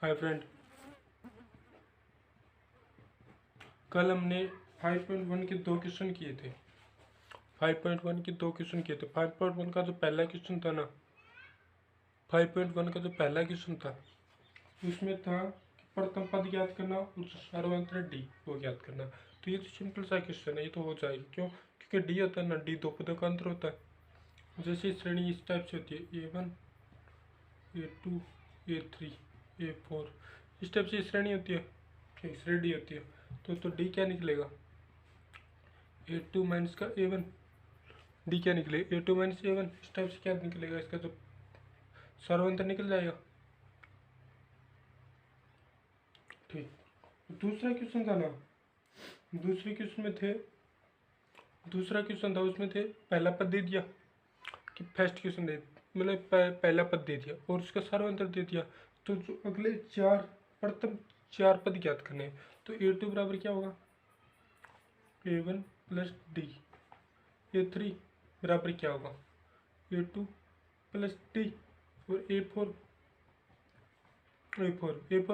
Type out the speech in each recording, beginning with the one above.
Hi friend, कल हमने 5.1 के दो क्वेश्चन किए थे। 5.1 के दो क्वेश्चन किए थे। 5.1 का जो पहला क्वेश्चन था ना, 5.1 का जो पहला क्वेश्चन था उसमें था कि प्रथम पद ज्ञात करना और सार्वंत्र डी वो ज्ञात करना। तो ये तो सिंपल सा क्वेश्चन है, ये तो हो जाएगा। क्यों? क्योंकि डी होता है ना, डी दो पदों का अंतर होता है। जैसे श्रेणी इस टाइप से होती है, A1 A2 A3 A4, इस टाइप से श्रेणी होती है, ठीक, श्रेणी होती है। तो डी क्या निकलेगा? A2 माइनस का A1। डी क्या निकलेगा? A2 minus A1। इस टाइप से क्या निकलेगा? इसका तो सर्वांतर निकल जाएगा। ठीक, दूसरा क्वेश्चन था ना, दूसरा क्वेश्चन था उसमें थे पहला पद दे दिया कि फर्स्ट क्वेश्चन दे, मतलब पहला पद दे दिया और उसका सर्वांतर दे दिया। तो जो अगले प्रथम चार पद ज्ञात करने हैं। तो A2 बराबर क्या होगा? A1 plus D. A3 बराबर क्या होगा? A2 plus D. और A4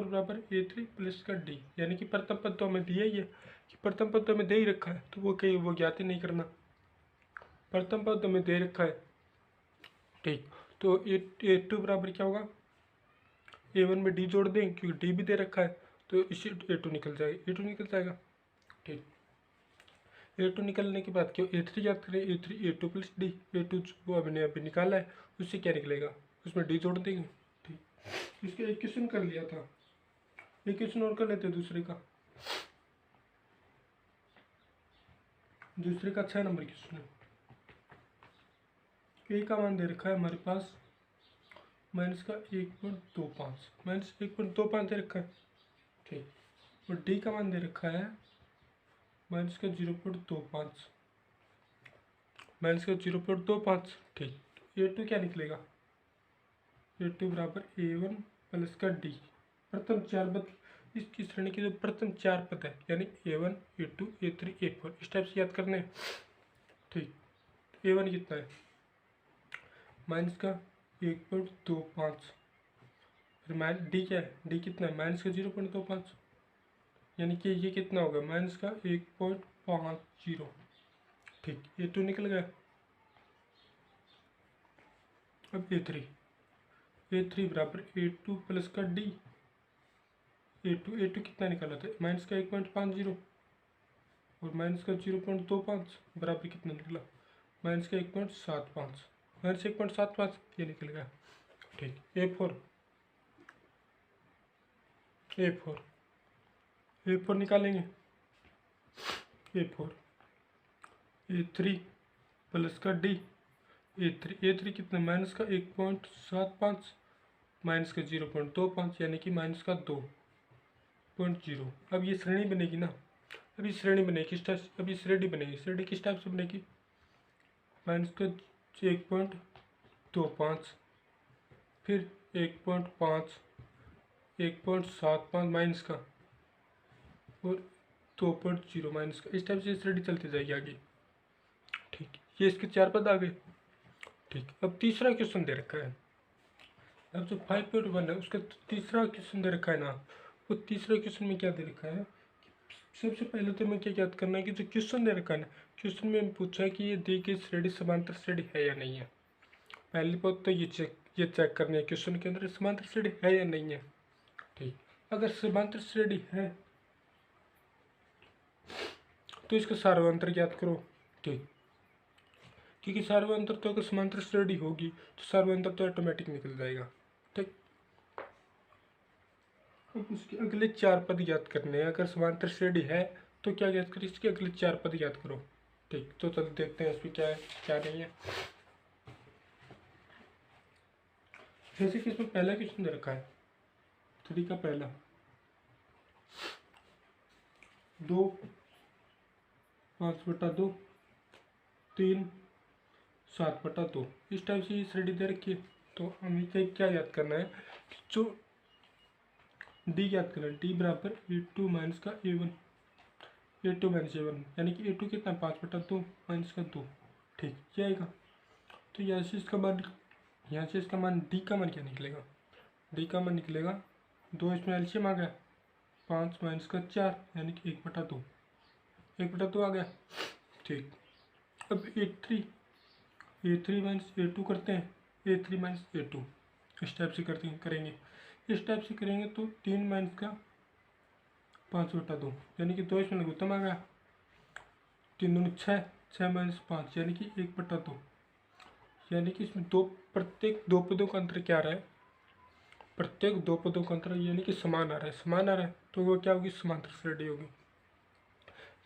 बराबर A3 प्लस का डी। यानी कि प्रथम पद तो हमें दिया ही है, कि प्रथम पद तो हमें दे ही रखा है, तो वो ज्ञात ही नहीं करना। प्रथम पद तो हमें दे रखा है, ठीक। तो A2 बराबर क्या होगा? A1 में डी जोड़ दें, क्योंकि डी भी दे रखा है, तो इसी A2 निकल जाएगा, ठीक। A2 निकलने के बाद क्यों A3 याद करें? A3 A2 plus D. A2 वो हमने अभी निकाला है, उससे क्या निकलेगा? उसमें डी जोड़ देंगे, ठीक। इसका एक क्वेश्चन कर लिया था, एक क्वेश्चन और कर लेते हैं दूसरे का 6 नंबर क्वेश्चन है। ए का मान दे रखा है हमारे पास माइनस का 1.25, माइनस 1.25 दे रखा है, ठीक। और डी का मान दे रखा है माइनस का 0.25, माइनस का 0.25, ठीक। A2 क्या निकलेगा? A2 बराबर A1 प्लस का डी। प्रथम चार पद, इसकी श्रेणी के जो प्रथम चार पद है, यानी A1 A2 A3 A4, इस टाइप से याद करने हैं, ठीक। A1 कितना है? माइनस का 1.25। फिर माइनस डी क्या है? डी कितना है? माइनस का 0.25, यानी कि ये कितना होगा? माइनस का 1.50, ठीक। A2 निकल गया। अब A3 बराबर A2 प्लस का डी। A2 कितना निकाला था? माइनस का 1.50 और माइनस का 0.25 बराबर कितना निकला? माइनस का 1.75, माइनस 1.75, ये निकल गया, ठीक। A4 निकालेंगे। A3 प्लस का डी। A3 कितना? माइनस का 1.75 माइनस का 0.25, यानी कि माइनस का 2.0। अब ये श्रेणी बनेगी ना, अब ये श्रेणी बनेगी किस टाइप से? अब ये श्रेणी बनेगी, श्रेणी किस टाइप से बनेगी? माइनस का 1.25, फिर 1.5, 1.75 माइनस का, और 2.0 माइनस का, इस टाइप से श्रेणी चलती जाएगी आगे, ठीक। ये इसके चार पद आ गए, ठीक। अब तीसरा क्वेश्चन दे रखा है। अब जो 5.1 है उसका तीसरा क्वेश्चन दे रखा है ना, वो तीसरे क्वेश्चन में क्या दे रखा है? सबसे पहले तो हमें क्या याद करना है कि जो क्वेश्चन दे रखा है ना, क्वेश्चन में पूछा है कि ये दी गई श्रेणी समांतर श्रेणी है या नहीं है। पहली बात तो ये चेक करनी है क्वेश्चन के अंदर समांतर श्रेणी है या नहीं है, ठीक। अगर समांतर श्रेणी है तो इसका सार्वंतर ज्ञात करो, ठीक। क्योंकि सार्वंतर तो अगर समांतर श्रेणी होगी तो सार्वंतर तो ऑटोमेटिक निकल जाएगा, ठीक। अब उसके अगले चार पद ज्ञात करने हैं। अगर समांतर श्रेणी है तो क्या ज्ञात करें? इसके अगले चार पद ज्ञात करो, ठीक। तो चलो देखते हैं इसमें क्या है क्या नहीं है। जैसे कि इसमें पहला क्वेश्चन दे रखा है, 3 का पहला 2 5/2 3 7/2, इस टाइप से ये श्रेणी दे रखी है। तो हमें क्या याद करना है? जो डी याद करना है, डी बराबर A2 माइनस का A1, A2 माइनस A1, यानी कि A2 कितना? 5/2 माइनस का 2, ठीक। ये आएगा। तो यहाँ से इसका मान डी का मान क्या निकलेगा? डी का मान निकलेगा दो इसमें एलसीएम आ गया, 5 माइनस का 4 यानी कि 1/2, 1/2 आ गया। ठीक, अब A3 माइनस A2 करते हैं, A3 माइनस A2 इस टाइप से करेंगे। इस टाइप से करेंगे तो 3 माइनस का 5/2 यानी कि 2 इसमें लघुत्तम आ गया, 3 दूनी 6, 6 माइनस 5 यानी कि 1/2, यानी कि इसमें प्रत्येक दो पदों का अंतर क्या आ रहा है, प्रत्येक दो पदों का अंतर यानी कि समान आ रहा है, समान आ रहा है तो वो क्या होगी, समांतर श्रेणी होगी।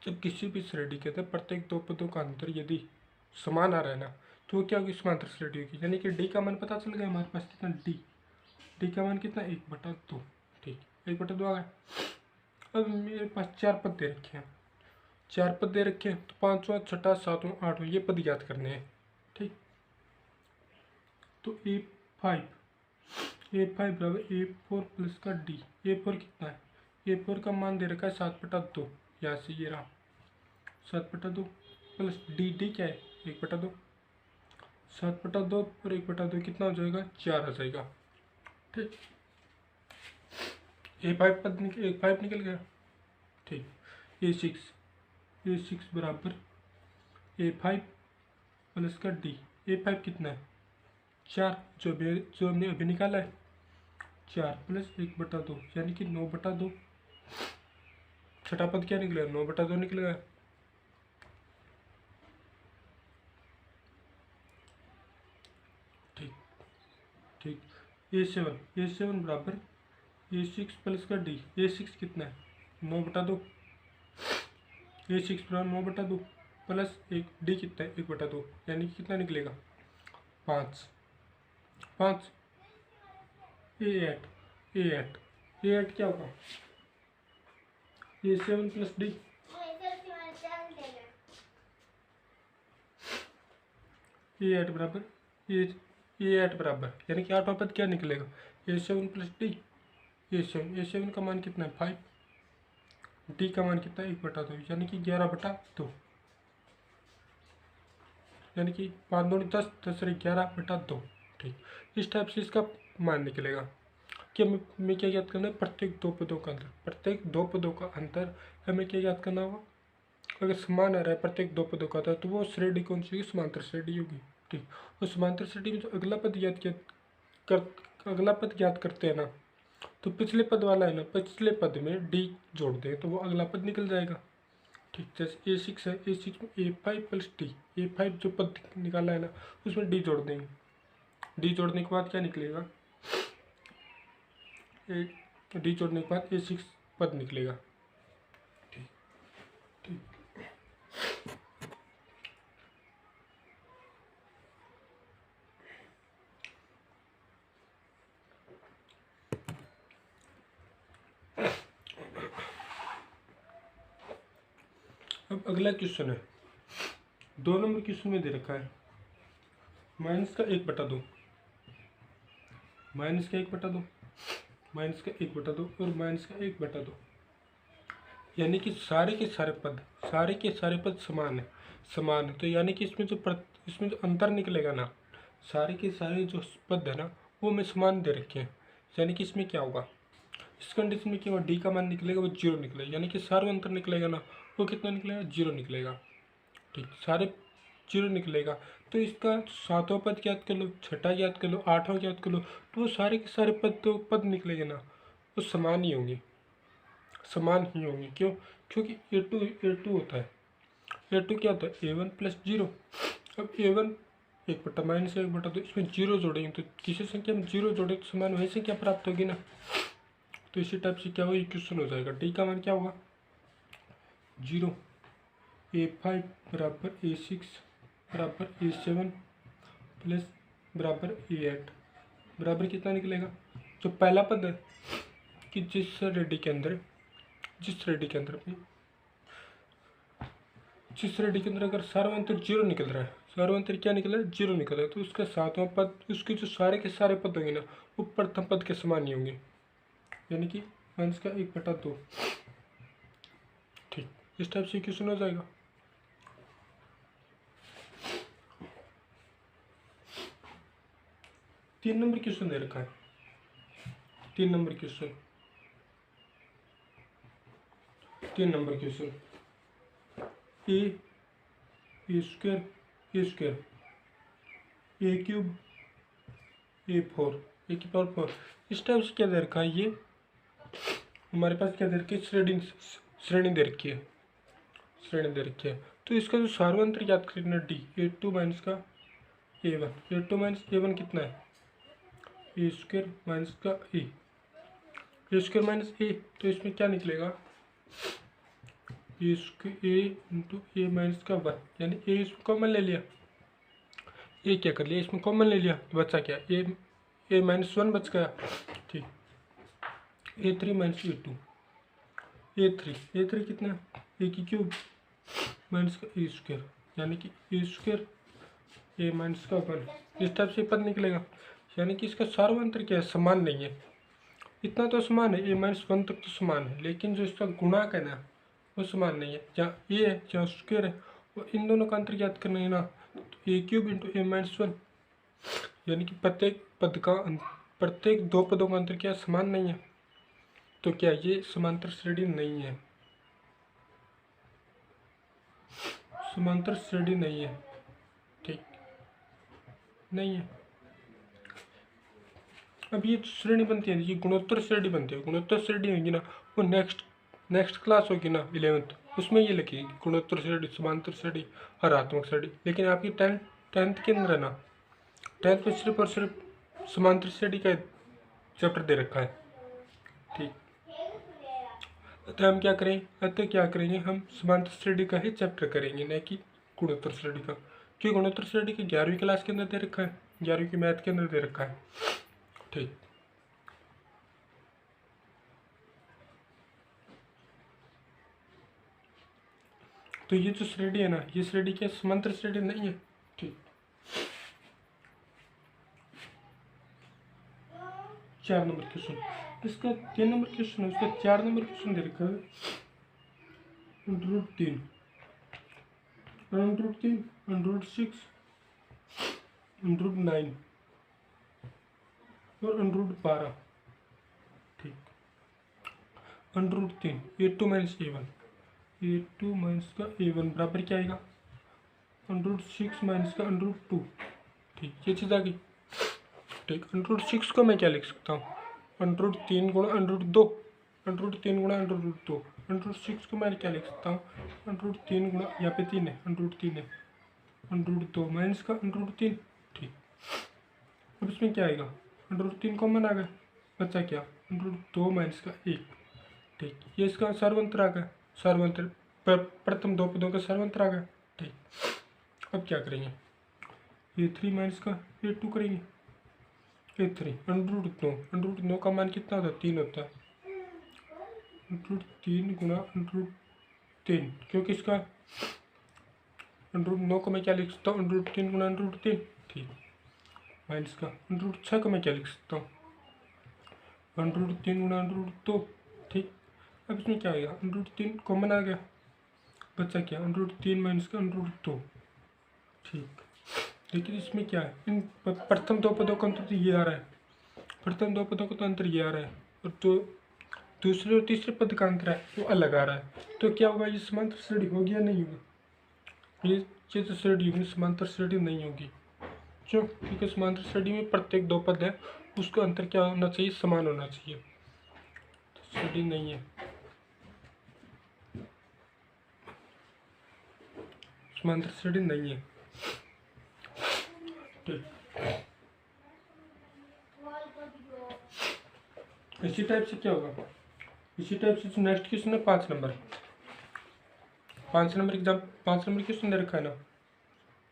जब किसी भी श्रेणी के अंदर प्रत्येक दो पदों का अंतर यदि समान आ रहा है ना तो वो क्या होगी, समांतर श्रेणी होगी। यानी कि डी का मान पता चल गया हमारे पास कितना, डी का मान कितना, 1/2। ठीक, 1/2 आ गया। अब मेरे पास 4 पद दे रखे हैं, 4 पद दे रखे हैं तो 5वां 6वां 7वां 8वां ये पद याद करने हैं। ठीक, तो A5 बराबर A4 प्लस का D। A4 कितना है, A4 का मान दे रखा है 7/2, यहाँ से ये रहा 7/2 प्लस D क्या है 1/2, 7/2 और 1/2 कितना हो जाएगा, 4 आ जाएगा। ठीक, A5 निकल गया। ठीक, A6 बराबर A5 प्लस का D। A5 कितना है 4, जो हमने अभी निकाला है, 4 प्लस 1/2 यानी कि 9/2। छठा पद क्या निकलेगा, 9/2 निकलेगा। ठीक ठीक, A7 बराबर A6 प्लस का D। A6 कितना है 9/2, A6 बराबर 9/2 प्लस एक D कितना है 1/2 यानी कि कितना निकलेगा 5। A8 क्या होगा, A7 प्लस D। A8 बराबर यानी कि 8वां पद क्या निकलेगा, A7 प्लस D। A7 का मान कितना है 5, D का मान कितना है 1/2 यानी कि 11/2, यानी कि 5 दूनी 10, 10 और 11/2। ठीक, इस टाइप से इसका मान निकलेगा। कि हमें क्या याद करना है, प्रत्येक दो पदों का अंतर हमें क्या याद करना होगा, अगर समान आ रहा है प्रत्येक दो पदों का अंतर तो वो श्रेणी कौन सी होगी, समांतर श्रेणी होगी। ठीक, और समांतर श्रेणी में जो अगला पद याद करते हैं ना तो पिछले पद वाला है ना, पिछले पद में डी जोड़ दें तो वो अगला पद निकल जाएगा। ठीक, जैसे A6 है, A6 में A5 प्लस डी, A5 जो पद निकाला है ना उसमें डी जोड़ देंगे, डी जोड़ने के बाद क्या निकलेगा, डी जोड़ने के बाद A6 पद निकलेगा। ठीक ठीक, अब अगला क्वेश्चन है, 2 नंबर क्वेश्चन में दे रखा है माइनस का 1/2, माइनस का 1/2, माइनस का 1/2 और माइनस का 1/2, यानी कि सारे के सारे पद समान है। तो यानी कि इसमें जो अंतर निकलेगा ना, सारे के सारे जो पद है ना वो में समान दे रखे हैं। यानी कि इसमें क्या होगा, इस कंडीशन में क्या होगा, डी का मान निकलेगा वो 0 निकलेगा, यानी कि सारा अंतर निकलेगा ना वो कितना निकलेगा, 0 निकलेगा। ठीक, सारे 0 निकलेगा तो इसका 7वां पद याद कर लो, 6ठा याद कर लो, 8वां याद कर लो, तो वो सारे के सारे पद निकलेंगे ना वो समान ही होंगे, क्यों, क्योंकि A2 होता है, A2 क्या होता है A1 प्लस 0। अब A1 1/-1/2 इसमें 0 जोड़ेंगे तो किसी संख्या में 0 जोड़े तो समान वही संख्या प्राप्त होगी ना। तो इसी टाइप से क्या होगा, इक्वेशन हो जाएगा, डी का मान क्या होगा 0, A5 बराबर A6 बराबर A7 प्लस बराबर A8 बराबर कितना निकलेगा, जो पहला पद है कि जिस श्रेणी के अंदर अगर सार्वंतर 0 निकल रहा है, सार्वंतर क्या निकल रहा है 0 निकल रहा है, तो उसका 7वां पद, उसके जो सारे के सारे पद होंगे ना वो प्रथम पद के समान ही होंगे, यानी कि माइनस का 1/2। ठीक, इस टाइप से इक्वेशन हो जाएगा। तीन नंबर क्वेश्चन दे रखा है, 3 नंबर क्वेश्चन 3 नंबर क्वेश्चन, ए स्क्वायर ए क्यूब A4 ए की पावर 4। इस टाइप से क्या दे रखा है, ये हमारे पास क्या दे रखी है, श्रेणी दे रखी है, श्रेणी दे रखी है। तो इसका जो सार्वंत्र याद करना डी, A2 माइनस का A1, A2 माइनस A1 कितना है, ए स्क्वायर माइनस का ए स्क्वायर माइनस ए, तो इसमें क्या निकलेगा, ए स्क्वायर ए इंटू ए माइनस का 1, यानी ए इसमें कॉमन ले लिया, ए क्या कर लिया, इसमें कॉमन ले लिया, तो बचा क्या, ए माइनस 1 बच गया। ठीक, A3 माइनस A2, ए थ्री कितना है, ए की क्यूब माइनस का ए स्क्वायर, यानी कि ए स्क्वायर ए माइनस का 1, इस टाइप से पद निकलेगा। यानी कि इसका सार्वंत्र क्या है, समान नहीं है। इतना तो समान है, ए माइनस 1 तक तो समान है, लेकिन जो इसका गुणांक है ना, वो समान नहीं है। जहाँ ए है जहाँ स्क्वायर है, वो इन दोनों का अंतर ज्ञात करना है ना, तो ए क्यूब इंटू ए माइनस 1, यानी कि प्रत्येक दो पदों का अंतर क्या समान नहीं है, तो क्या ये समांतर श्रेणी नहीं है, समांतर श्रेणी नहीं है। ठीक, नहीं है। अब ये श्रेणी बनती है, ये गुणोत्तर श्रेणी बनती है। गुणोत्तर श्रेणी होगी ना, वो नेक्स्ट क्लास होगी ना 11th, उसमें ये लिखी गुणोत्तर श्रेणी, समांतर श्रेणी, हरात्मक श्रेणी। लेकिन आपकी टेंथ के अंदर है ना, 10th में सिर्फ और सिर्फ समांतर श्रेणी का चैप्टर दे रखा है। ठीक, अतः हम क्या करेंगे, हम समांतर श्रेणी का ही चैप्टर करेंगे, न कि गुणोत्तर श्रेणी का, क्योंकि गुणोत्तर श्रेणी की 11वीं क्लास के अंदर दे रखा है, 11वीं की मैथ के अंदर दे रखा है। ठीक, तो ये जो श्रेणी है ना, ये श्रेणी क्या समांतर श्रेणी नहीं है। ठीक, 4 नंबर क्वेश्चन, इसका 3 नंबर क्वेश्चन है, उसका 4 नंबर क्वेश्चन दे रखा है, √3, √3, √6, √9 और √12। ठीक, √3, A2 minus A1, A2 minus का A1 बराबर क्या आएगा, √6 माइनस का √2। ठीक, ये चीज़ आ गई। ठीक, √6 को मैं क्या लिख सकता हूँ, √3 गुणा √2, √3 गुणा √2, √6 को मैं क्या लिख सकता हूँ, √3 गुणा, यहाँ पे 3 है, √3 है, √2 माइनस का √3। ठीक, अब इसमें क्या आएगा, √3 कॉमन आ गया, बचा क्या, √2 माइनस का 1। ठीक, ये इसका सर्वंतर आ गया, सर्वंतर प्रथम दो पदों का सर्वंतर आ गया। ठीक, अब क्या करेंगे, A3 माइनस का A2 करेंगे, A3 √9 का मान कितना होता है, 3 होता है, √3 गुणा √3, क्योंकि इसका √9 को मैं क्या लिख सकता हूँ, √3 गुणा √3। ठीक, माइनस का √6 को मैं क्या लिख सकता हूँ, √3 गुणा √2। ठीक, अब इसमें क्या आएगा, √3 कॉमन आ गया, बचा क्या, √3 माइनस का √2। ठीक, लेकिन इसमें क्या है, इन प्रथम दो पदों का अंतर तो ये आ रहा है, प्रथम दो पदों का तो अंतर ये आ रहा है, और जो दूसरे और तीसरे पद का अंतर है वो अलग आ रहा है। तो क्या होगा, ये समांतर श्रेणी होगी या नहीं होगी, ये जो श्रेणी होगी समांतर श्रेणी नहीं होगी। क्यों, क्योंकि समांतर श्रेणी में प्रत्येक दो पद है, उसका अंतर क्या होना चाहिए, समान होना चाहिए, तो श्रेणी नहीं है, समांतर श्रेणी नहीं है। ठीक, इसी टाइप से क्या होगा, इसी टाइप से जो नेक्स्ट क्वेश्चन है 5 number, 5 number exam, 5 number question दे रखा है ना,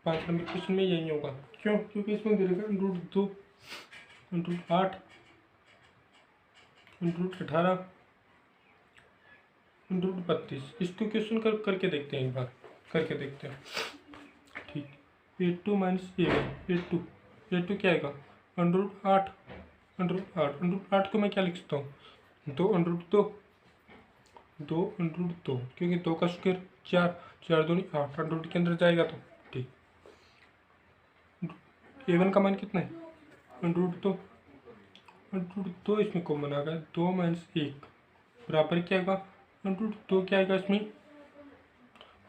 5 नंबर क्वेश्चन में यही होगा। क्यों, क्योंकि इसमें दे रखा है √2, √8, √18, √32। इसको क्वेश्चन करके देखते हैं, एक बार करके देखते हैं। ठीक, A2 माइनस A1, A2 क्या आएगा, √8, √8 को मैं क्या लिख सकता हूँ, 2 √2, क्योंकि 2 का स्क्वायर 4, 4 दूनी 8, √ के अंदर जाएगा तो। ठीक, A1 का मान कितना है, √2, इसमें कॉमन आ गया, 2 माइनस 1 बराबर क्या होगा, अंडर रूट 2 क्या आएगा इसमें,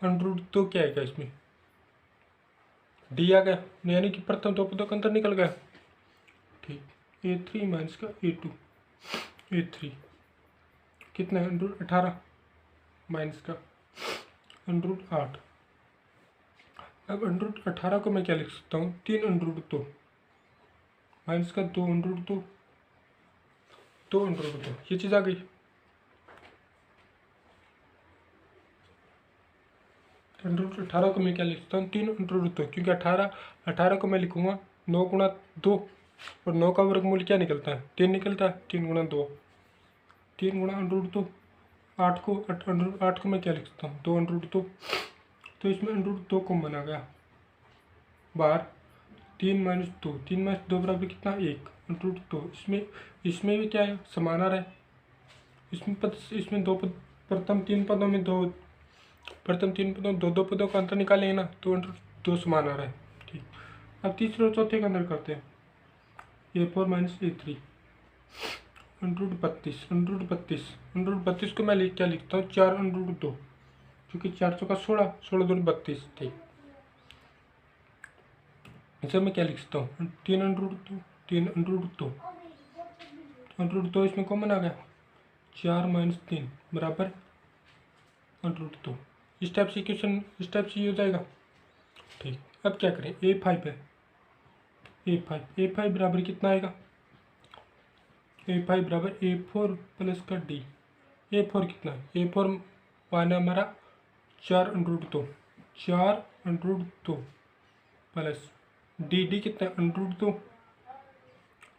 अंडर रूट 2 क्या आएगा इसमें, डी आ गया, यानी कि प्रथम दो पदों का अंतर निकल गया। ठीक, A3 माइनस का A2, A3 कितना है, अंडर रूट 18 माइनस का अंडर रूट 8। अब अंडर रूट 18 को मैं क्या लिख सकता हूँ, 3 अंडर रूट 2 माइनस का 2 अंडर रूट 2, 2 अंडर रूट 2, ये चीज़ आ गई। अंडर रूट 18 को मैं क्या लिख सकता हूँ, 3 अंडर रूट 2, क्योंकि 18 को मैं लिखूँगा 9 गुणा 2, और 9 का वर्गमूल क्या निकलता है, 3 निकलता है, 3 गुणा 2, 3 गुणा अंडर रूट 2। 8 को मैं क्या लिख सकता हूँ, 2 अंडर रूट 2, तो इसमें अंडर रूट 2 कॉमन आ गया बाहर। 3 माइनस 2, 3 माइनस 2 बराबर कितना, 1 अंडर रूट 2। इसमें भी क्या है, समान आ रहा है। इसमें दो पद, प्रथम तीन पदों में दो पदों का अंतर निकालेंगे ना, तो अंडर 2 समान आ रहा है। ठीक, अब तीसरे और चौथे का अंतर करते हैं। A4 minus A3 under root 32 को मैं क्या लिखता हूँ, 4 अंडर रूट 2, क्योंकि 4 चौका 16, 16 दूनी 32। ठीक, इसे मैं क्या लिख सकता हूँ, 3 अंडर रूट 2 इसमें कॉमन आ गया, 4 माइनस 3 बराबर अंडर रूट 2। इस टाइप से इक्वेशन इस टाइप से हो जाएगा। ठीक, अब क्या करें, A5 है, A5 बराबर कितना आएगा, A5 बराबर A4 प्लस का D। A4 कितना है, A4 मान है हमारा 4 under root 2, 4 under root 2 plus D कितना है, अंडर रूट 2।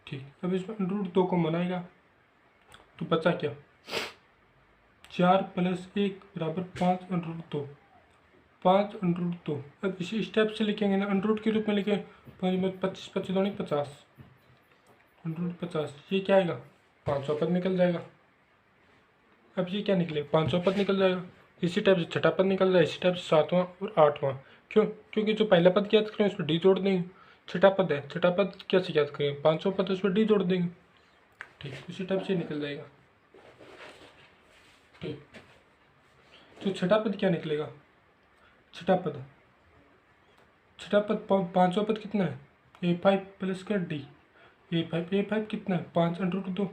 ठीक, अब इसमें अंडर रूट 2 को मनाएगा, तो बचा क्या, 4 प्लस 1 बराबर 5 अंडर रूट 2, 5 अंडर रूट 2। अब इसी स्टेप से लिखेंगे ना, अंडर रूट के रूप में लिखें, 5 में 25, 25 दूनी 50, अंडर रूट 50, ये क्या आएगा, 500 पद निकल जाएगा। अब ये क्या निकले, 500 पद निकल जाएगा। इसी टाइप से छठा पद निकल जाएगा, इसी टाइप से 7वां और 8वां। क्यों, क्योंकि जो पहला पद ज्ञात करें उसमें डी जोड़ देंगे, छठा पद है, छठा पद कैसे ज्ञात करें, 500 पद उसमें डी जोड़ देंगे। ठीक, इसी टाइप से निकल जाएगा। ठीक, तो छठा पद क्या निकलेगा, छठा पद 500 पद कितना है, A5 प्लस का D। A5 कितना है, 5 अंडर रूट 2,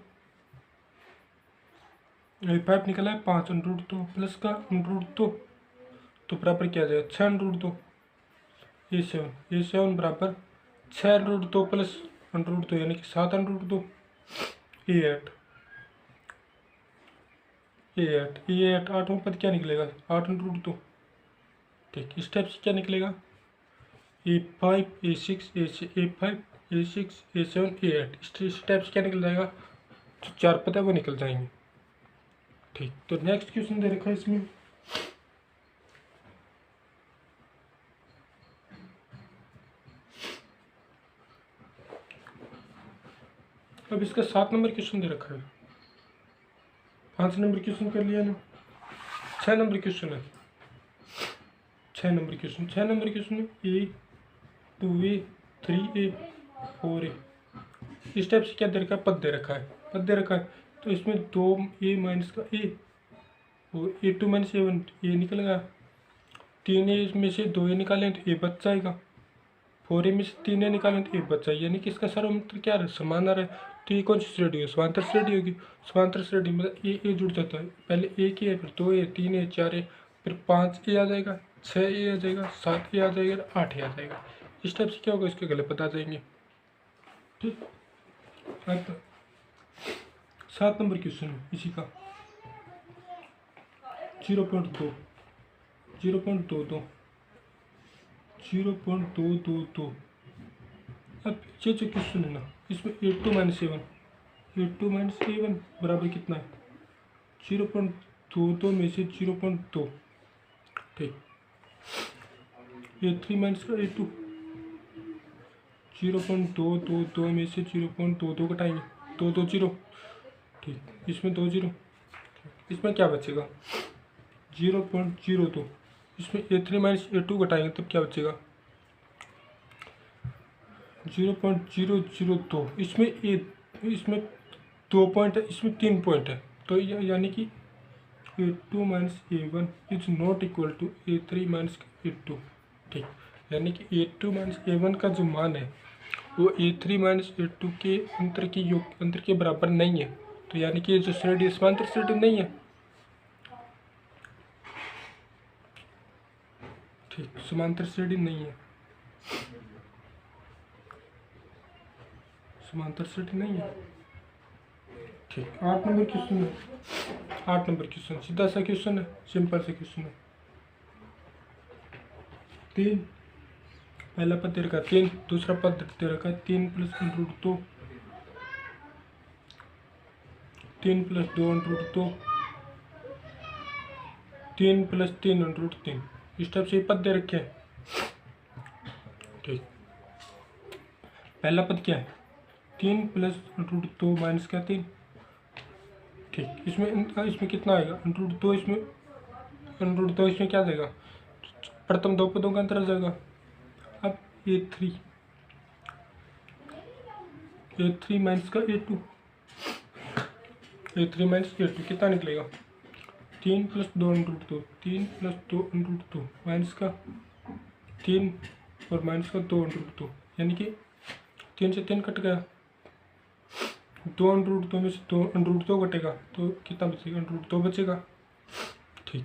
A5 निकला है 5 अंडर रूट 2 प्लस का अंडर रूट 2, तो बराबर क्या आ जाएगा, 6 अंडर रूट 2। A7 बराबर 6 under root 2 plus under root 2, यानी कि 7 अंडर रूट 2। A8 8वां पद क्या निकलेगा, 8 अंडर रूट 2। ठीक, इस टाइप से क्या निकलेगा, A5 A6 A5 A6 A7 A8, इस टाइप से क्या निकल जाएगा, जो 4 पद है वो निकल जाएंगे। ठीक, तो नेक्स्ट क्वेश्चन दे रखा है इसमें, अब इसका 7 नंबर क्वेश्चन दे रखा है, 5 नंबर क्वेश्चन कर लिया ना, 6 नंबर क्वेश्चन है, 6 नंबर क्वेश्चन में A 2A 3A 4A, इस टाइप से क्या दे रखा है, पद दे रखा है, तो इसमें 2A माइनस का A और A2 माइनस A1, ये निकल गया। 3A में से 2A निकालें तो A बच जाएगा, 4A में से 3A निकालें तो A बच जाएगा, यानी कि इसका सर्वमंत्र क्या है, समान आ रहा है। तो ये कौन सी श्रेणी है, समांतर श्रेणी होगी। समांतर श्रेणी मतलब ए जुड़ जाता है, पहले एक ही है, फिर 2A 3A 4A, फिर 5A आ जाएगा, 6A आ जाएगा, 7A आ जाएगा, 8A आ जाएगा। इस टाइप से क्या होगा, इसके गले पता आ जाएंगे। ठीक, 7 नंबर क्वेश्चन है इसी का, 0.2 0.222। अब ये जो क्वेश्चन है ना, इसमें A2 माइनस A1 बराबर कितना है, 0.22 में से 0.2। ठीक, A3 माइनस का A2, 0.222 में से 0.22 घटाएंगे, 2 2 0। ठीक, इसमें 2 0, इसमें क्या बचेगा, 0.02। इसमें A3 माइनस A2 घटाएंगे तब क्या बचेगा, 0.002। इसमें 2 पॉइंट है, इसमें 3 पॉइंट है, तो यानी कि A2 minus A1 is not equal to A3 minus A2। ठीक, यानी कि A2 माइनस A1 का जो मान है वो A3 माइनस A2 के अंतर के बराबर नहीं है। तो यानी कि ये जो श्रेणी समांतर श्रेणी नहीं है। ठीक, समांतर श्रेणी नहीं है, समांतर श्रेणी नहीं है। ठीक, 8 नंबर क्वेश्चन है, 8 नंबर क्वेश्चन सीधा सा क्वेश्चन है, सिंपल सा क्वेश्चन है। 3 पहला पद दे रखा 3, दूसरा पद दे रखा 3 प्लस √2, 3 प्लस 2 √2, 3 प्लस 3 √3, इस टाइप से पद दे रखे हैं। ठीक, पहला पद क्या है 3 प्लस √2 माइनस का 3। ठीक, इसमें कितना आएगा √2, इसमें √2 इसमें क्या देगा, प्रथम दो पदों का अंतर आ जाएगा। अब A3 माइनस का A2, A3 माइनस A2 कितना निकलेगा 3 प्लस 2 √2, 3 प्लस 2 √2 माइनस का 3 और माइनस का 2 √2, यानी कि 3 से 3 कट गया, 2 √2 में से 2 √2 कटेगा तो कितना बचेगा √2 बचेगा। ठीक,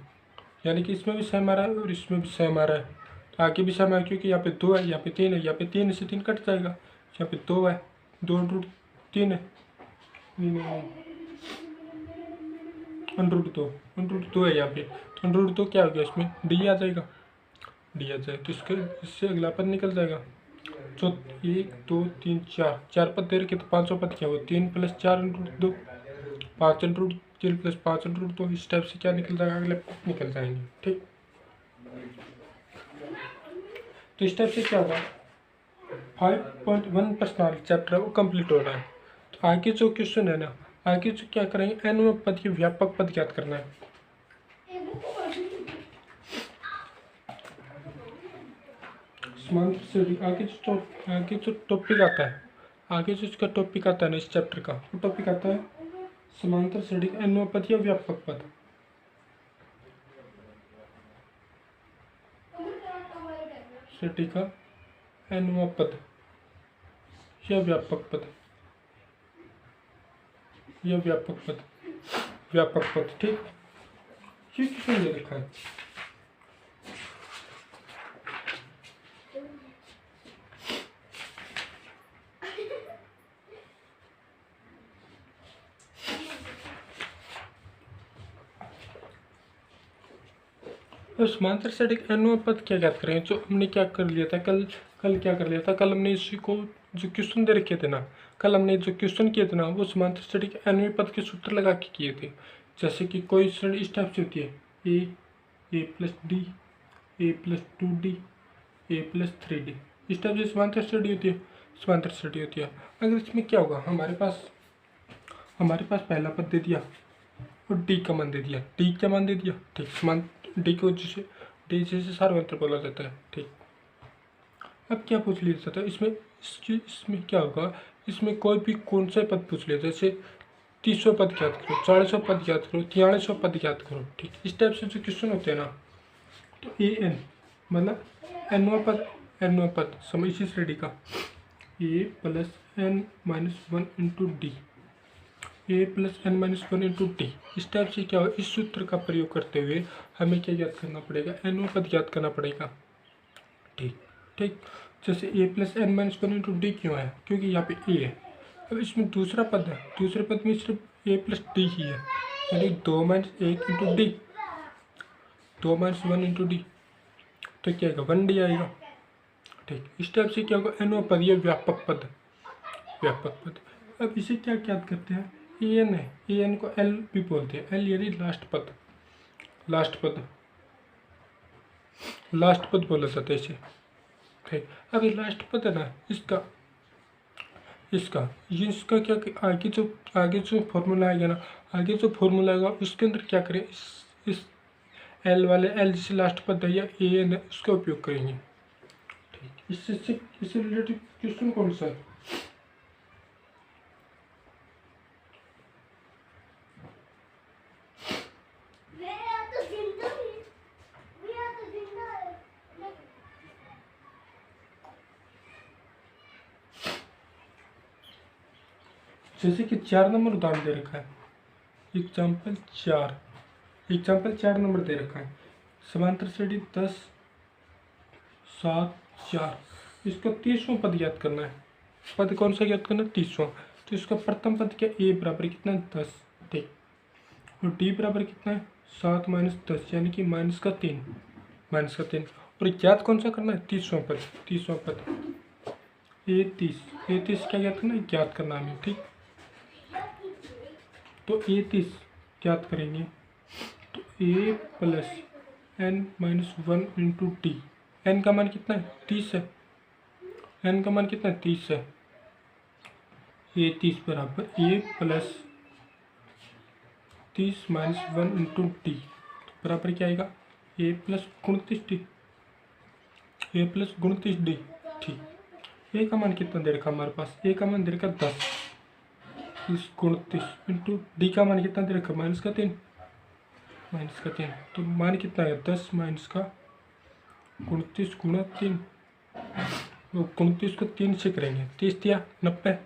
यानी कि इसमें भी सेम आ रहा है और इसमें भी सेम आ रहा है, तो आगे भी सेम है क्योंकि यहाँ पे 2 है, यहाँ पे 3 है, यहाँ पे 3 से 3 कट जाएगा, यहाँ पे 2 है, 2 √3 है, √2 है यहाँ पे, तो √2 क्या हो गया, इसमें डी आ जाएगा, डी आ जाएगा तो इससे अगला पद निकल जाएगा। तो 1 2 3 4 पद दे रखे तो 5वां पद क्या हुआ 3 प्लस 4 √2, 5 3 प्लस 5 √2, इस टाइप से क्या निकल जाएगा, अगले पद निकल जाएंगे। ठीक, तो इस टाइप से क्या होगा 5.1 पर्सनालिटी चैप्टर है वो कंप्लीट हो रहा है। तो आगे जो क्वेश्चन है ना, आगे जो क्या करेंगे एनवय पद के व्यापक पद ज्ञात करना है। समांतर श्रेणी आगे जो टॉपिक आता है, आगे जो इसका टॉपिक आता है ना इस चैप्टर का, वो टॉपिक आता है समांतर श्रेणी का एनवय पद या व्यापक पद। श्रेणी का एनवय पद या व्यापक पद, या व्यापक पद, व्यापक पद। ठीक, ये क्वेश्चन दे रखा है। तो समांतर श्रेणी का एनवय पद क्या ज्ञात करेंगे, जो हमने क्या कर लिया था कल क्या कर लिया था, कल हमने इसी को जो क्वेश्चन दे रखे थे ना, कल हमने जो क्वेश्चन किए थे ना वो समांतर श्रेणी के एनवय पद के सूत्र लगा के किए थे। जैसे कि कोई श्रेणी इस टाइप से होती है a plus D, a plus 2d, a plus 3d, इस टाइप से समांतर श्रेणी होती है, समांतर श्रेणी होती है। अगर इसमें क्या होगा, हमारे पास पहला पद दे दिया और डी का मान दे दिया, डी का मान दे दिया। ठीक, समांतर डी को जिसे सार्वंत्र बोला जाता है। ठीक, अब क्या पूछ लिया जाता है इसमें क्या होगा, इसमें कोई भी कौन सा पद पूछ लिया, जैसे 30वां पद ज्ञात करो, 40वां पद ज्ञात करो, 43वां पद ज्ञात करो। ठीक, इस टाइप से जो क्वेश्चन होते हैं ना, तो an मतलब एनवां पद समय इसी श्रेणी का a plus n minus 1 into D, a plus n minus 1 into D, इस टाइप से क्या हो, इस सूत्र का प्रयोग करते हुए हमें क्या ज्ञात करना पड़ेगा, एनवां पद ज्ञात करना पड़ेगा। ठीक, जैसे a plus n minus 1 into D क्यों है, क्योंकि यहाँ पे a है। अब इसमें दूसरा पद है, दूसरे पद में सिर्फ a प्लस डी ही है, यानी 2 minus 1 into D, 2 minus 1 into D, तो क्या आएगा 1d आएगा। ठीक, इस टाइप से क्या होगा एनवां पद, ये व्यापक पद, व्यापक पद। अब इसे क्या याद करते हैं, an है, an को l भी बोलते हैं, l यानी लास्ट पद, लास्ट पद बोला जाता है इसे। ठीक, अब ये लास्ट पद है ना, इसका क्या आगे जो फॉर्मूला आएगा ना, आगे जो फॉर्मूला आएगा उसके अंदर क्या करें, इस एल जिसे लास्ट पद है या an है उसका उपयोग करेंगे। ठीक, इससे रिलेटेड क्वेश्चन कौन सा है, जैसे कि 4 नंबर उदाहरण दे रखा है, एग्जाम्पल 4 नंबर दे रखा है, समांतर श्रेणी 10 7 4, इसका 30वां पद याद करना है। पद कौन सा याद करना है? 30वां। तो इसका प्रथम पद क्या? ए बराबर कितना है? 10, ठीक। और डी बराबर कितना है? 7 माइनस 10 यानी कि माइनस का 3। और याद कौन सा करना है? 30वां पद ए 30 क्या याद करना है? याद करना है, ठीक। तो ए 30 याद करेंगे तो A plus N minus 1 into T. N का मान कितना है? 30 है। एन का मान कितना है? 30 है। ए 30 बराबर A plus 30 minus 1 into T बराबर क्या आएगा? ए प्लस 29 डी, ठीक। ए का मान कितना दे रखा हमारे पास? ए का मान दे रखा 10 इस 29 इंटू डी का मान कितना दे रखा? माइनस का 3। तो मान कितना है? 10 माइनस का 29 गुणा 3। तो 29 को 3 से करेंगे, 30 दिया 90,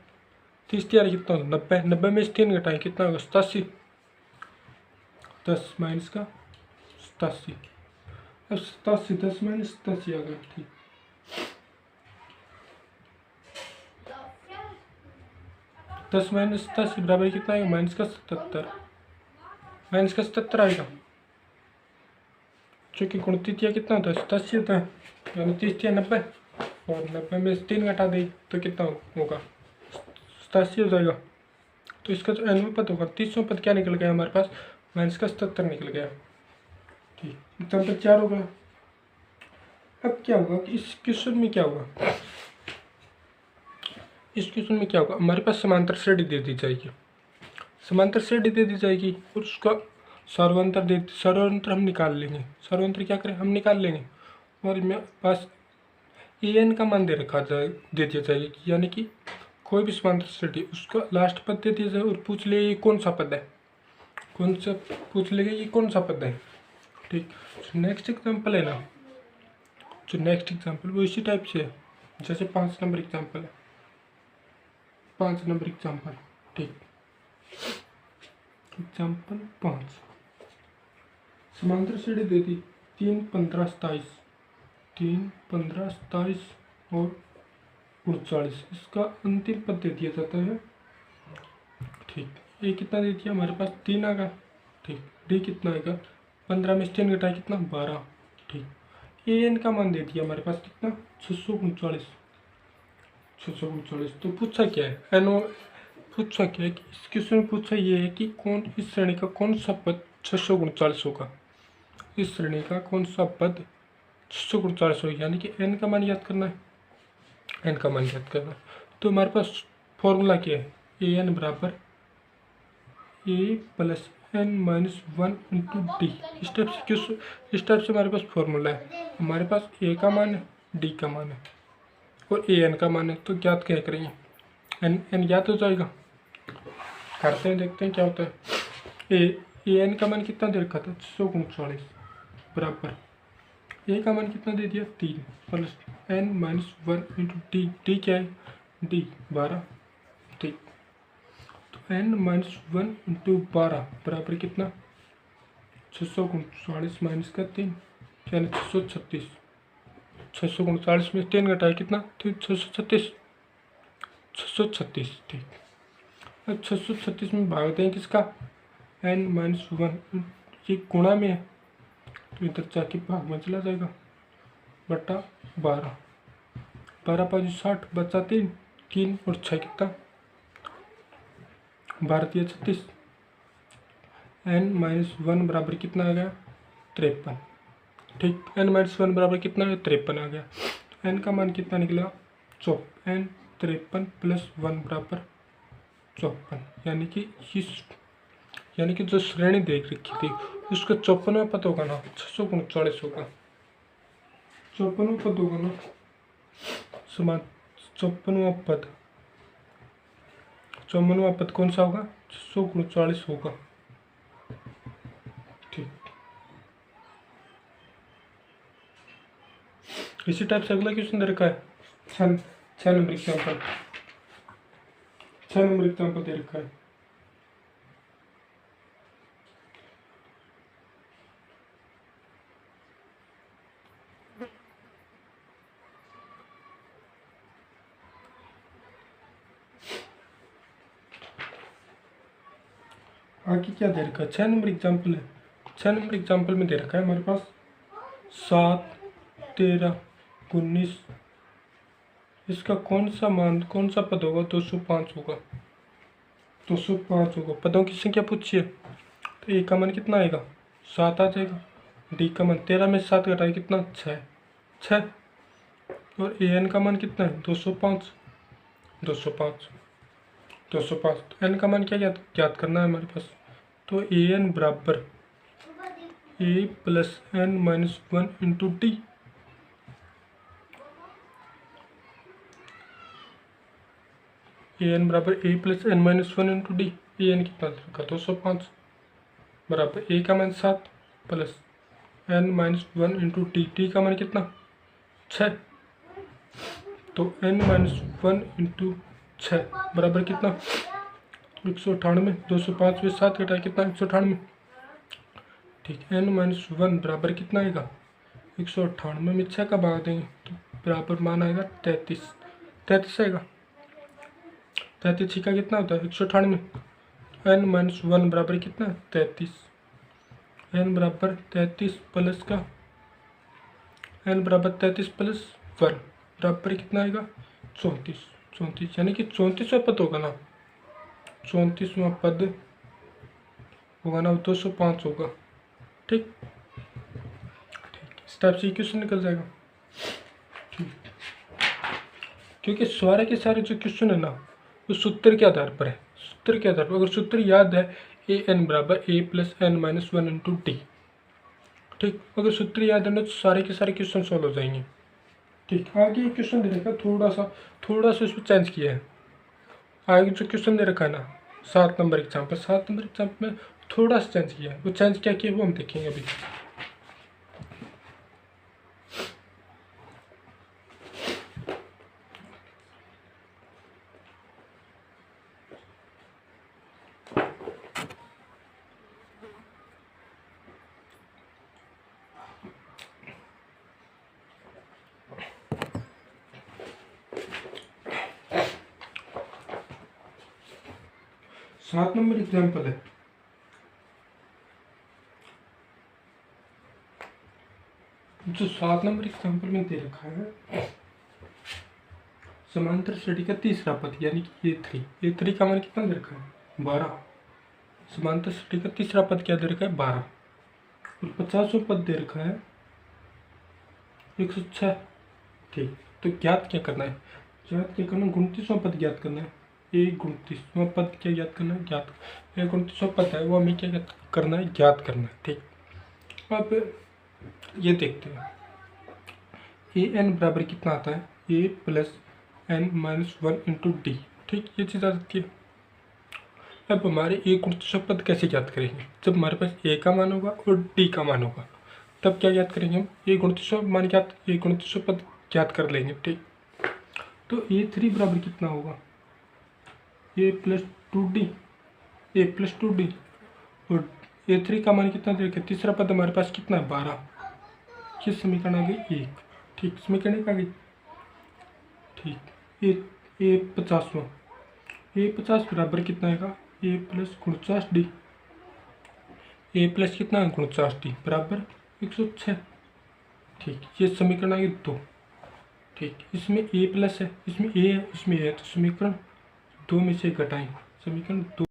30 दिया कितना होगा? 90 में से 3 घटाएं कितना होगा? 87। 10 माइनस का 87। अब 87 10 माइनस 87 आ गया, ठीक। 10 माइनस 87 बराबर कितना आएगा? माइनस का 77 आएगा। चूँकि 29 कितना होता है? 87 होता है, यानी 30 या 90, और 90 में से 3 घटा दें तो कितना होगा? 87 हो जाएगा। तो इसका जो एनवां पद होगा, 30वां पद क्या निकल गया हमारे पास? माइनस का 77 निकल गया, ठीक। एग्जाम्पल 4 होगा। अब क्या होगा कि इस क्वेश्चन में क्या होगा? हमारे पास समांतर श्रेणी दे दी जाएगी और उसका सर्वांतर हम निकाल लेंगे। सर्वांतर क्या करें? हम निकाल लेंगे। और मेरे पास ए एन का मान दे दिया जाएगा, यानी कि कोई भी समांतर श्रेणी उसका लास्ट पद दे दिया जाए और पूछ ले ये कौन सा पद है, ठीक। नेक्स्ट एग्जाम्पल है ना, जो नेक्स्ट एग्जाम्पल वो इसी टाइप से है जैसे 5 नंबर एग्जाम्पल है। 5 नंबर एग्जाम्पल, ठीक। एग्जाम्पल 5, समांतर श्रेणी दे दी 3 15 27 और 39, इसका अंतिम पद दे दिया जाता है, ठीक। ये कितना दे दिया हमारे पास? 3 आ गया, ठीक। डी कितना आएगा? 15 में से 3 घटाए कितना? 12, ठीक। ए एन का मान दे दिया हमारे पास कितना? 639। तो पूछा क्या है? पूछा क्या है कि इस क्वेश्चन में पूछा ये है कि इस श्रेणी का कौन सा पद 639 होगा? इस श्रेणी का कौन सा पद 639 होगा, यानी कि एन का मान याद करना है। तो हमारे पास फॉर्मूला क्या है? ए एन बराबर A plus N minus 1 into D. इस टाइप से हमारे पास फॉर्मूला है। हमारे पास ए का मान है, डी का मान है और ए एन का मान है। तो ज्ञात क्या करेंगे? एन ज्ञात हो जाएगा। करते हैं, देखते हैं क्या होता है। ए एन का मान कितना दे रखा था? 639 बराबर ए का मान कितना दे दिया? 3 plus N minus 1 into D क्या है? डी 12, ठीक। तो एन माइनस 1 इंटू 12 बराबर कितना? 639 माइनस का 3 यानी 636। 639 में 3 घटाए कितना? 636, ठीक। अब 636 में भाग दें किसका? एन माइनस 1, ये गुणा में है तो इधर जाके भाग में चला जाएगा, बटा 12। 12 5 60 बचा 3 और 6 कितना? 12 3 36। एन माइनस 1 बराबर कितना आ गया? 53, ठीक। एन माइनस 1 बराबर कितना है? 53 आ गया। एन का मान कितना निकला? 54। एन 53 प्लस 1 बराबर 54, यानी कि जो श्रेणी देख रखी थी उसका 54वां पद होगा ना, 639 होगा। 54वां पद होगा ना, 54वां पद कौन सा होगा? 639 होगा, ठीक। इसी टाइप से अगला क्वेश्चन दे रखा है 6 नंबर एग्जाम्पल। 6 नंबर एग्जाम्पल दे रखा है। आगे क्या दे रखा है? 6 नंबर एग्जाम्पल है। 6 नंबर एग्जाम्पल में दे रखा है हमारे पास 7, 13, 19। इसका कौन सा मान, कौन सा पद होगा? 205 होगा। 205 होगा। पदों की संख्या पूछिए तो ए का मान कितना आएगा? 7 आ जाएगा। डी का मान 13 में 7 घटाए कितना? 6। 6। और ए एन का मान कितना है? 205। 205। 205। तो एन का मान क्या ज्ञात करना है हमारे पास? तो ए एन बराबर A plus N minus 1 into D. A N बराबर A plus N minus 1 into D. A N कितना रखा? 205 बराबर ए का मान 7 plus N minus 1 into D. D का मान कितना? 6। तो एन माइनस 1 इंटू 6 बराबर कितना? 198। 205 में 7 घटाए कितना? 198। ठीक। एन माइनस 1 बराबर कितना आएगा? 198 में 6 का भाग देंगे तो बराबर मान आएगा 33। 33 आएगा। 33 का कितना होता है? 198। एन माइनस 1 बराबर कितना? 33। एन बराबर 33 प्लस का एन बराबर 33 प्लस 1 बराबर कितना आएगा? 34। 34 यानी कि 34वां पद होगा ना। 34वां पद होगा ना, 205 होगा। ठीक। इस टाइप से क्वेश्चन निकल जाएगा। ठीक। क्योंकि सारे के सारे जो क्वेश्चन है ना वो सूत्र के आधार पर है। सूत्र के आधार पर अगर सूत्र याद है ए एन बराबर A plus N minus 1 into D. ठीक। अगर सूत्र याद है ना तो सारे के सारे क्वेश्चन सॉल्व हो जाएंगे। ठीक। आगे एक क्वेश्चन दे रखा है, थोड़ा सा इसमें चेंज किया है। आगे जो क्वेश्चन दे रखा है ना 7 नंबर एग्जाम्पल, 7 नंबर एग्जाम्पल में थोड़ा सा चेंज किया है। वो चेंज क्या किया वो हम देखेंगे अभी। सात नंबर एग्जाम्पल है। जो 7 नंबर एग्जाम्पल में दे रखा है समांतर श्रेणी का तीसरा पद यानी कि A3। A3 का मान कितना दे रखा है? 12। समांतर श्रेणी का तीसरा पद क्या दे रखा है? 12। और 50वां पद दे रखा है 106। ठीक। तो ज्ञात क्या करना है? ज्ञात क्या करना? 29वां पद ज्ञात करना है। ए 29वां पद क्या ज्ञात करना है? ज्ञात। ये 29वां पद है वो हमें क्या करना है? ज्ञात करना है। ठीक। अब ये देखते हैं ए एन बराबर कितना आता है? A plus N minus 1 into D. ठीक। ये चीज़ आ जाती है। अब हमारे ए 29वां पद कैसे ज्ञात करेंगे? जब हमारे पास ए का मान होगा और डी का मान होगा तब क्या ज्ञात करेंगे हम? ए 29वां मान ज्ञात, ए 29वां पद ज्ञात कर लेंगे। ठीक। तो A3 बराबर कितना होगा? ए प्लस 2D। ए प्लस 2D और A3 का मान कितना देखें? तीसरा पद हमारे पास कितना है? 12। ये समीकरण आ गई 1। ठीक। समीकरण 1 आ गई। ठीक। ए 50वां। ए 50 बराबर कितना आएगा? ए प्लस 49D। ए प्लस कितना है? 49D बराबर 106। ठीक। ये समीकरण आ गई 2। ठीक। इसमें ए प्लस है, इसमें ए है, इसमें ए है, तो समीकरण 2 में से घटाएं। समीकरण 2